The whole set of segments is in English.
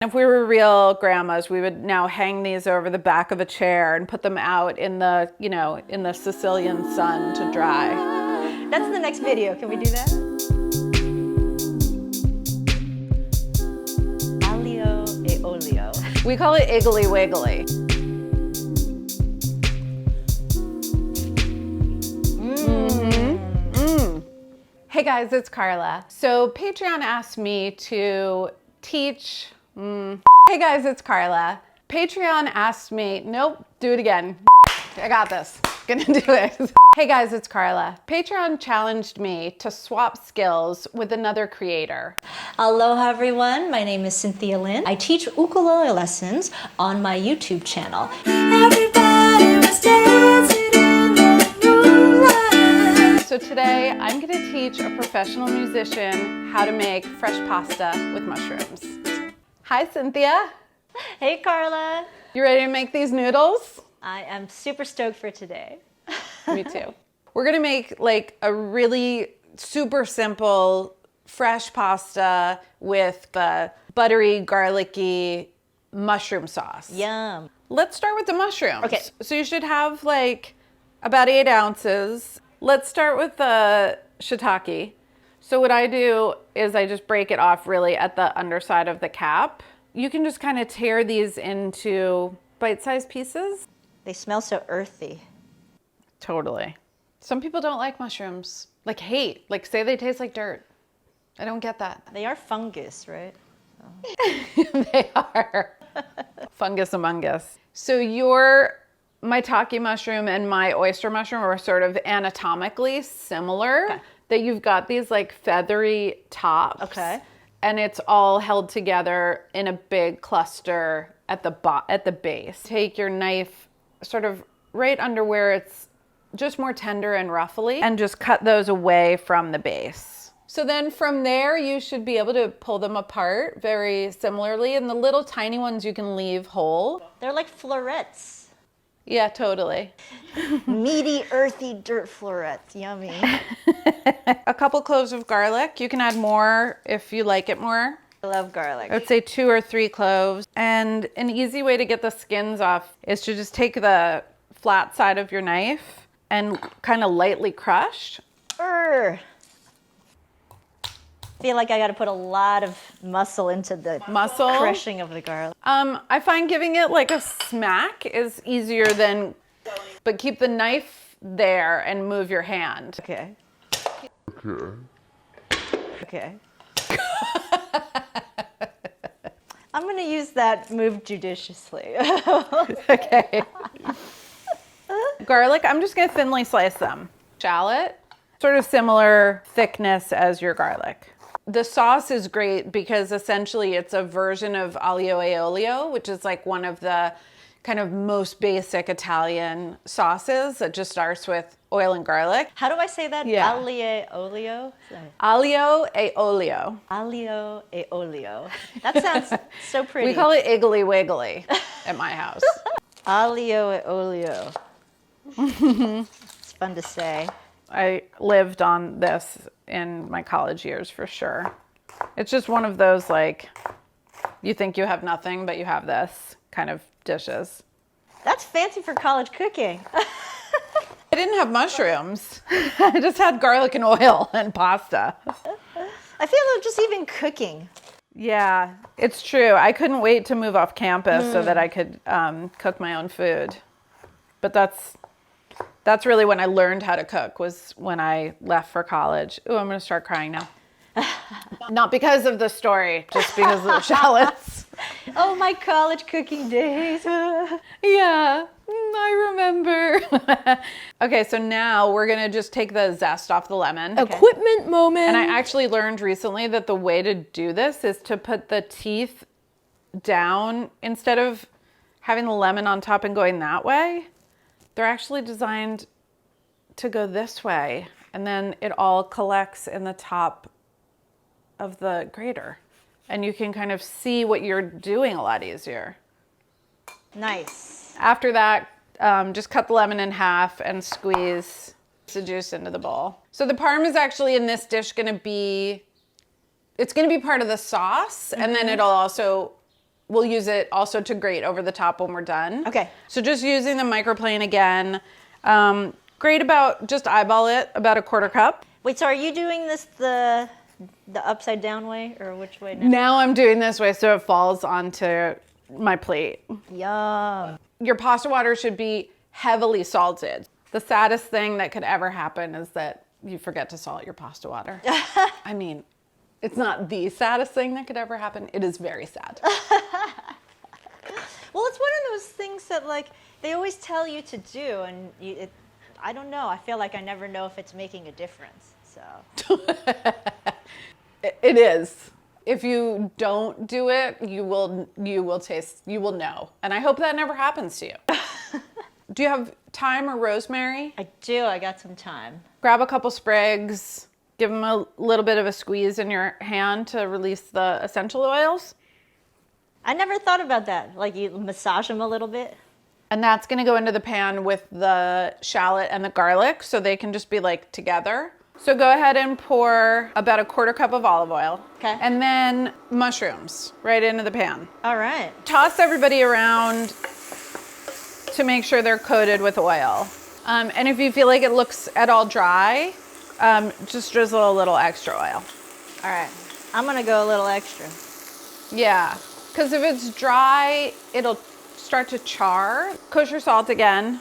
If we were real grandmas, we would now hang these over the back of a chair and put them out in the, in the Sicilian sun to dry. That's the next video. Can we do that? Aglio e olio. We call it Iggly Wiggly. Hey guys, it's Carla. So Patreon asked me to teach. Hey guys, it's Carla. Patreon asked me, nope, do it again. I got this. Gonna do it. Hey guys, it's Carla. Patreon challenged me to swap skills with another creator. Aloha everyone, my name is Cynthia Lin. I teach ukulele lessons on my YouTube channel. Everybody was dancing in the moonlight. So today I'm gonna teach a professional musician how to make fresh pasta with mushrooms. Hi Cynthia. Hey Carla. You ready to make these noodles? I am super stoked for today. Me too. We're gonna make like a really super simple fresh pasta with the buttery, garlicky mushroom sauce. Yum. Let's start with the mushrooms. Okay. So you should have like about 8 ounces. Let's start with the shiitake. So what I do is I just break it off really at the underside of the cap. You can just kind of tear these into bite-sized pieces. They smell so earthy. Totally. Some people don't like mushrooms, like hate, like say they taste like dirt. I don't get that. They are fungus, right? Oh. They are. Fungus among us. So your maitake mushroom and my oyster mushroom are sort of anatomically similar. Okay. That you've got these like feathery tops. Okay. And it's all held together in a big cluster at the base. Take your knife sort of right under where it's just more tender and ruffly and just cut those away from the base. So then from there, you should be able to pull them apart very similarly. And the little tiny ones you can leave whole. They're like florets. Yeah, totally. Meaty, earthy dirt florets. Yummy. A couple cloves of garlic. You can add more if you like it more. I love garlic. I would say 2 or 3 cloves. And an easy way to get the skins off is to just take the flat side of your knife and kind of lightly crush. I feel like I got to put a lot of muscle into the crushing of the garlic. I find giving it like a smack is easier than, but keep the knife there and move your hand. Okay. Okay. I'm going to use that move judiciously. Okay. Garlic, I'm just going to thinly slice them. Shallot, sort of similar thickness as your garlic. The sauce is great because essentially it's a version of aglio e olio, which is like one of the kind of most basic Italian sauces that just starts with oil and garlic. How do I say that? Yeah. Aglio olio? Aglio e olio. Aglio e olio. That sounds so pretty. We call it Iggly Wiggly at my house. Aglio e olio. It's fun to say. I lived on this in my college years for sure. It's just one of those like, you think you have nothing, but you have this kind of dishes. That's fancy for college cooking. I didn't have mushrooms. I just had garlic and oil and pasta. I feel like just even cooking. Yeah, it's true. I couldn't wait to move off campus so that I could cook my own food. But that's really when I learned how to cook, was when I left for college. Ooh, I'm going to start crying now. Not because of the story, just because of the shallots. Oh, my college cooking days. Yeah, I remember. Okay, so now we're going to just take the zest off the lemon. Okay. Equipment moment. And I actually learned recently that the way to do this is to put the teeth down instead of having the lemon on top and going that way. They're actually designed to go this way, and then it all collects in the top of the grater. And you can kind of see what you're doing a lot easier. Nice. After that, just cut the lemon in half and squeeze the juice into the bowl. So the parm is actually in this dish it's gonna be part of the sauce, and then it'll also we'll use it also to grate over the top when we're done. Okay. So just using the microplane again. Grate about, just eyeball it, about a quarter cup. Wait, so are you doing this the upside down way, or which way now? Now I'm doing this way so it falls onto my plate. Yum. Your pasta water should be heavily salted. The saddest thing that could ever happen is that you forget to salt your pasta water. I mean, it's not the saddest thing that could ever happen. It is very sad. Well, it's one of those things that like they always tell you to do, and I don't know. I feel like I never know if it's making a difference. So It is. If you don't do it, you will know. And I hope that never happens to you. Do you have thyme or rosemary? I do. I got some time. Grab a couple sprigs, give them a little bit of a squeeze in your hand to release the essential oils. I never thought about that. Like you massage them a little bit. And that's gonna go into the pan with the shallot and the garlic so they can just be like together. So go ahead and pour about a quarter cup of olive oil. Okay. And then mushrooms right into the pan. All right. Toss everybody around to make sure they're coated with oil. And if you feel like it looks at all dry, just drizzle a little extra oil. All right. I'm going to go a little extra. Yeah, because if it's dry, it'll start to char. Kosher salt again,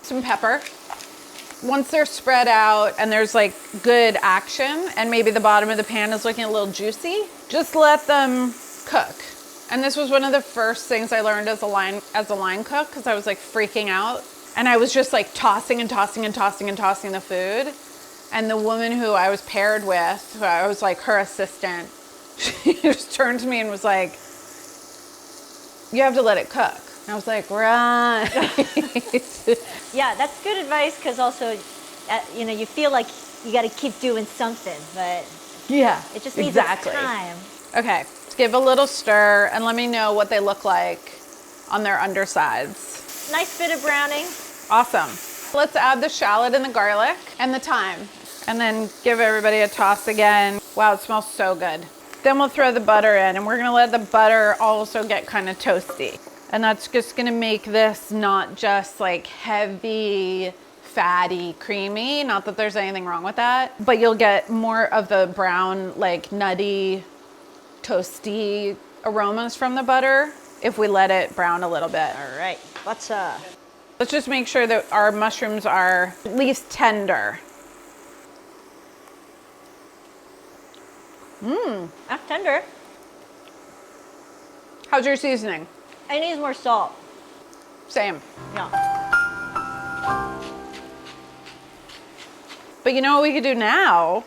some pepper. Once they're spread out and there's like good action and maybe the bottom of the pan is looking a little juicy, just let them cook. And this was one of the first things I learned as a line cook because I was like freaking out. And I was just like tossing and tossing and tossing and tossing the food. And the woman who I was paired with, who I was like her assistant, she just turned to me and was like, you have to let it cook. And I was like, right. Yeah, that's good advice because also, you feel like you got to keep doing something, but Yeah, it just needs exactly. time. Okay, give a little stir and let me know what they look like on their undersides. Nice bit of browning. Awesome. Let's add the shallot and the garlic and the thyme. And then give everybody a toss again. Wow, it smells so good. Then we'll throw the butter in and we're gonna let the butter also get kind of toasty. And that's just gonna make this not just like heavy, fatty, creamy. Not that there's anything wrong with that, but you'll get more of the brown, like nutty, toasty aromas from the butter if we let it brown a little bit. All right, let's just make sure that our mushrooms are at least tender. That's tender. How's your seasoning? It needs more salt. Same. Yeah. But you know what we could do now?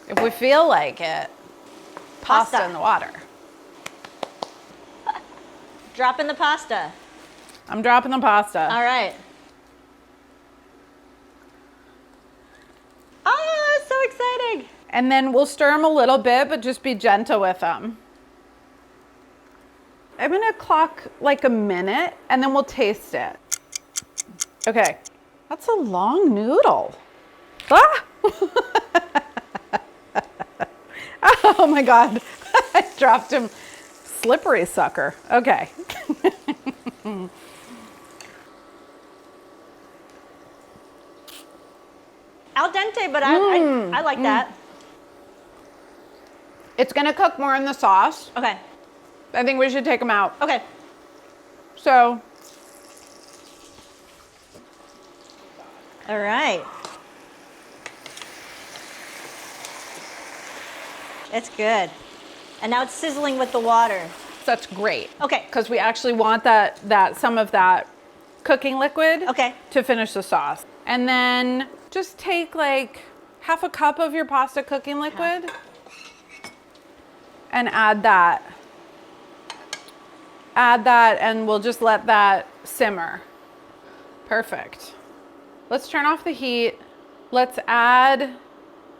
If we feel like it, pasta in the water. Drop in the pasta. I'm dropping the pasta. All right. Oh, it's so exciting. And then we'll stir them a little bit, but just be gentle with them. I'm gonna clock like a minute and then we'll taste it. Okay, that's a long noodle. Ah! Oh my God, I dropped him. Slippery sucker. Okay. Al dente, but I like that. It's gonna cook more in the sauce. Okay. I think we should take them out. Okay. So, All right. It's good. And now it's sizzling with the water. that's great. Okay. Because we actually want that some of that cooking liquid Okay. to finish the sauce. And then just take like half a cup of your pasta cooking liquid and add that. Add that and we'll just let that simmer. Perfect. Let's turn off the heat. Let's add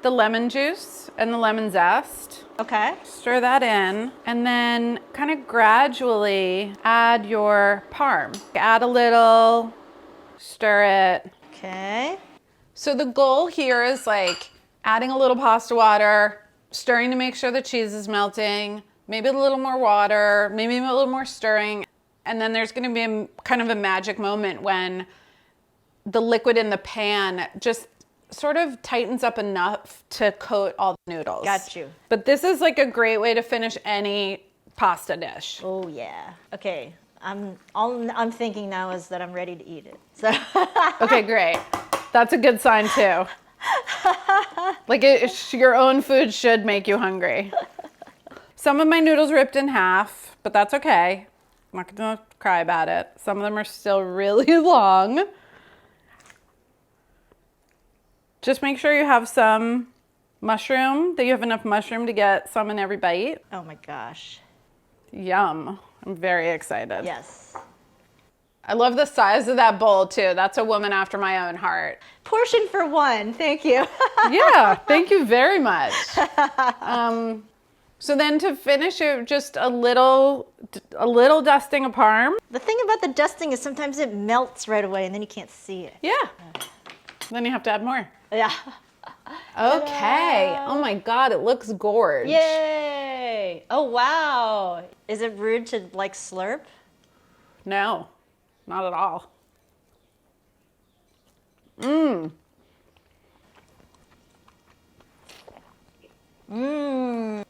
the lemon juice and the lemon zest. Okay. Stir that in and then kind of gradually add your parm. Add a little, stir it. Okay. So the goal here is like adding a little pasta water, stirring to make sure the cheese is melting, maybe a little more water, maybe a little more stirring. And then there's going to be kind of a magic moment when the liquid in the pan just sort of tightens up enough to coat all the noodles. Got you. But this is like a great way to finish any pasta dish. Oh yeah. Okay. All I'm thinking now is that I'm ready to eat it. So. Okay, great. That's a good sign too. Like your own food should make you hungry. Some of my noodles ripped in half, but that's okay. I'm not gonna cry about it. Some of them are still really long. Just make sure you have some mushroom, that you have enough mushroom to get some in every bite. Oh my gosh. Yum. I'm very excited. Yes. I love the size of that bowl too. That's a woman after my own heart. Portion for one. Thank you. Yeah, thank you very much. So then to finish it, just a little dusting of Parm. The thing about the dusting is sometimes it melts right away and then you can't see it. Yeah. Then you have to add more. Yeah. Okay. Oh my God, it looks gorge. Yay. Oh wow. Is it rude to like slurp? No, not at all.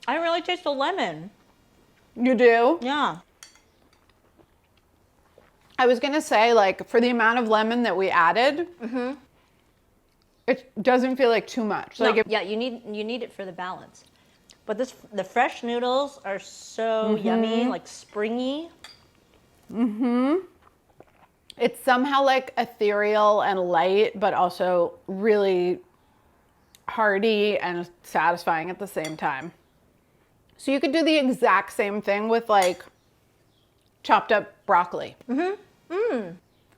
I don't really taste the lemon. You do? Yeah. I was gonna say, like, for the amount of lemon that we added, it doesn't feel like too much. No, Like, yeah, you need it for the balance. But the fresh noodles are so yummy, like springy. it's somehow like ethereal and light, but also really hearty and satisfying at the same time. So you could do the exact same thing with like chopped up broccoli.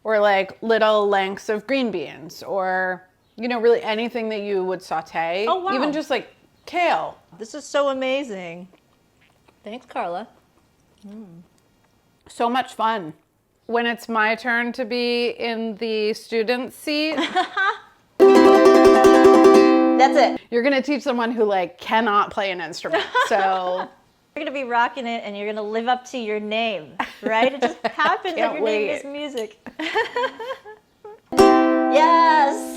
Or like little lengths of green beans, or, you know, really anything that you would saute. Oh, wow. Even just like kale. This is so amazing. Thanks, Carla. So much fun. When it's my turn to be in the student seat, That's it. you're gonna teach someone who like cannot play an instrument. So You're gonna be rocking it and you're gonna live up to your name, right? It just happens that Can't your wait. name is music. Yes!